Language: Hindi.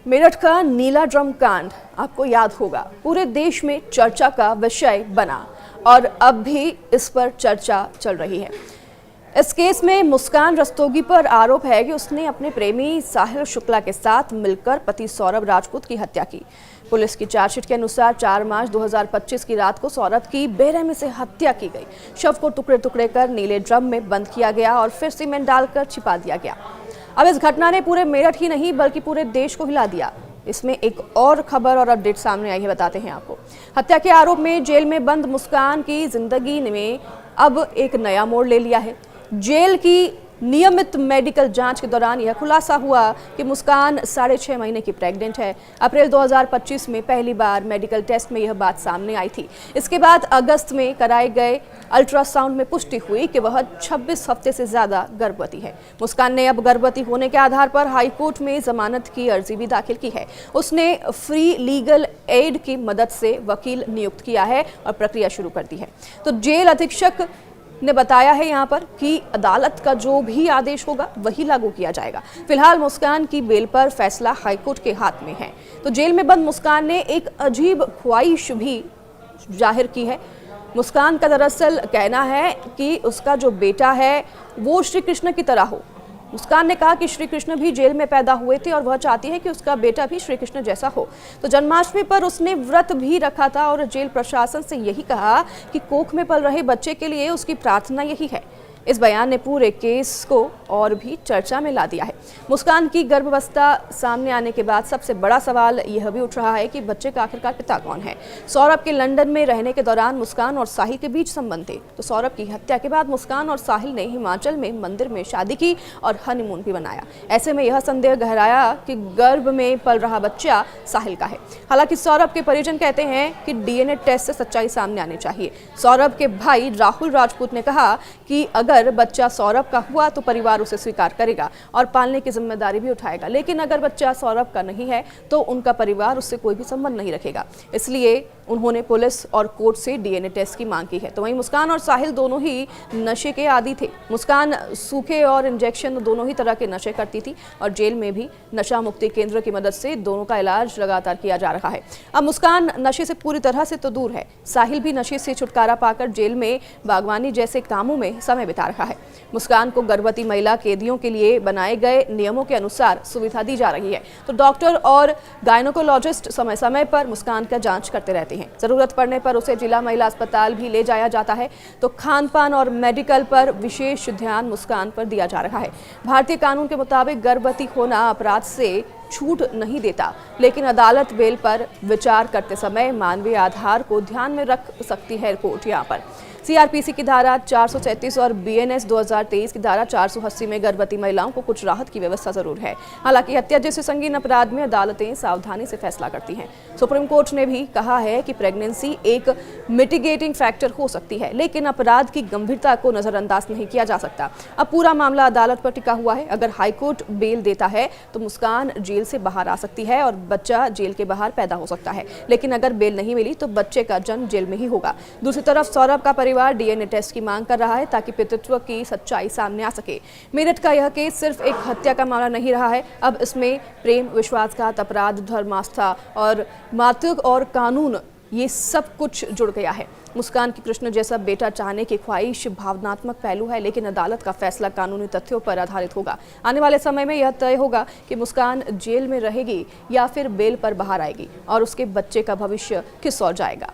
मेरठ का नीला ड्रम कांड आपको याद होगा, पूरे देश में चर्चा का विषय बना और अब भी इस पर चर्चा चल रही है। इस केस में मुस्कान रस्तोगी पर आरोप है कि उसने अपने प्रेमी साहिल शुक्ला के साथ मिलकर पति सौरभ राजपूत की हत्या की। पुलिस की चार्जशीट के अनुसार 4 मार्च 2025 की रात को सौरभ की बेरहमी से हत्या की गई। शव को टुकड़े टुकड़े कर नीले ड्रम में बंद किया गया और फिर सीमेंट डालकर छिपा दिया गया। अब इस घटना ने पूरे मेरठ ही नहीं बल्कि पूरे देश को हिला दिया। इसमें एक और खबर और अपडेट सामने आई है, बताते हैं आपको। हत्या के आरोप में जेल में बंद मुस्कान की जिंदगी में अब एक नया मोड़ ले लिया है। जेल की नियमित मेडिकल जांच के दौरान यह खुलासा हुआ कि मुस्कान 6.5 महीने की प्रेग्नेंट है। अप्रैल 2025 में पहली बार मेडिकल टेस्ट में यह बात सामने आई थी। इसके बाद अगस्त में कराए गए अल्ट्रासाउंड में पुष्टि हुई कि वह 26 हफ्ते से ज्यादा गर्भवती है। मुस्कान ने अब गर्भवती होने के आधार पर हाईकोर्ट में जमानत की अर्जी भी दाखिल की है। उसने फ्री लीगल एड की मदद से वकील नियुक्त किया है और प्रक्रिया शुरू कर दी है। तो जेल अधीक्षक ने बताया है यहाँ पर कि अदालत का जो भी आदेश होगा वही लागू किया जाएगा। फिलहाल मुस्कान की बेल पर फैसला हाईकोर्ट के हाथ में है। तो जेल में बंद मुस्कान ने एक अजीब ख्वाहिश भी जाहिर की है। मुस्कान का दरअसल कहना है कि उसका जो बेटा है वो श्री कृष्ण की तरह हो। मुस्कान ने कहा कि श्री कृष्ण भी जेल में पैदा हुए थे और वह चाहती है कि उसका बेटा भी श्री कृष्ण जैसा हो। तो जन्माष्टमी पर उसने व्रत भी रखा था और जेल प्रशासन से यही कहा कि कोख में पल रहे बच्चे के लिए उसकी प्रार्थना यही है। इस बयान ने पूरे केस को और भी चर्चा में ला दिया है। मुस्कान की गर्भावस्था सामने आने के बाद सबसे बड़ा सवाल यह भी उठ रहा है कि बच्चे का आखिरकार पिता कौन है। सौरभ के लंदन में रहने के दौरान मुस्कान और साहिल के बीच संबंध थे। तो सौरभ की हत्या के बाद मुस्कान और साहिल ने हिमाचल में मंदिर में शादी की और हनीमून भी मनाया। ऐसे में यह संदेह गहराया कि गर्भ में पल रहा बच्चा साहिल का है। हालांकि सौरभ के परिजन कहते हैं कि डीएनए टेस्ट से सच्चाई सामने आनी चाहिए। सौरभ के भाई राहुल राजपूत ने कहा कि अगर बच्चा सौरभ का हुआ तो परिवार उसे स्वीकार करेगा और पालने की जिम्मेदारी भी उठाएगा, लेकिन अगर बच्चा सौरभ का नहीं है तो उनका परिवार उससे कोई भी संबंध नहीं रखेगा। इसलिए उन्होंने पुलिस और कोर्ट से डीएनए टेस्ट की मांग की है। तो वहीं मुस्कान और साहिल दोनों ही नशे के आदी थे। मुस्कान सूखे और इंजेक्शन दोनों ही तरह के नशे करती थी और जेल में भी नशा मुक्ति केंद्र की मदद से दोनों का इलाज लगातार किया जा रहा है। अब मुस्कान नशे से पूरी तरह से तो दूर है। साहिल भी नशे से छुटकारा पाकर जेल में बागवानी जैसे कामों में समय बिता रहा है। मुस्कान को गर्भवती महिला कैदियों के लिए बनाए गए नियमों के अनुसार सुविधा दी जा रही है। तो डॉक्टर और गायनोकोलॉजिस्ट समय समय पर मुस्कान का जांच करते रहते हैं। जरूरत पड़ने पर उसे जिला महिला अस्पताल भी ले जाया जाता है। तो खान पान और मेडिकल पर विशेष ध्यान मुस्कान पर दिया जा रहा है। भारतीय कानून के मुताबिक गर्भवती होना अपराध से छूट नहीं देता, लेकिन अदालत बेल पर विचार करते समय मानवीय आधार को ध्यान में रख सकती है। कोर्ट यहाँ पर सीआरपीसी की धारा 437 और बीएनएस 2023 की धारा 480 में गर्भवती महिलाओं को कुछ राहत की व्यवस्था जरूर है। हालांकि हत्या जैसे संगीन अपराध में अदालतें सावधानी से फैसला करती हैं। सुप्रीम कोर्ट ने भी कहा है कि प्रेगनेंसी एक मिटिगेटिंग फैक्टर हो सकती है, लेकिन अपराध की गंभीरता को नजरअंदाज नहीं किया जा सकता। अब पूरा मामला अदालत पर टिका हुआ है। अगर हाईकोर्ट बेल देता है तो मुस्कान जेल से बाहर आ सकती है और बच्चा जेल के बाहर पैदा हो सकता है, लेकिन अगर बेल नहीं मिली तो बच्चे का जन्म जेल में ही होगा। दूसरी तरफ सौरभ का परिवार डीएनए टेस्ट की मांग कर रहा है ताकि पितृत्व की सच्चाई सामने आ सके। मेरठ का यह केस सिर्फ एक हत्या का मामला नहीं रहा है। अब इसमें प्रेम, विश्वासघात, अपराध, धर्म, आस्था और मातृत्व और कानून, ये सब कुछ जुड़ गया है। मुस्कान की कृष्ण जैसा बेटा चाहने की ख्वाहिश भावनात्मक पहलू है, लेकिन अदालत का फैसला कानूनी तथ्यों पर आधारित होगा। आने वाले समय में यह तय होगा कि मुस्कान जेल में रहेगी या फिर बेल पर बाहर आएगी और उसके बच्चे का भविष्य किस ओर जाएगा।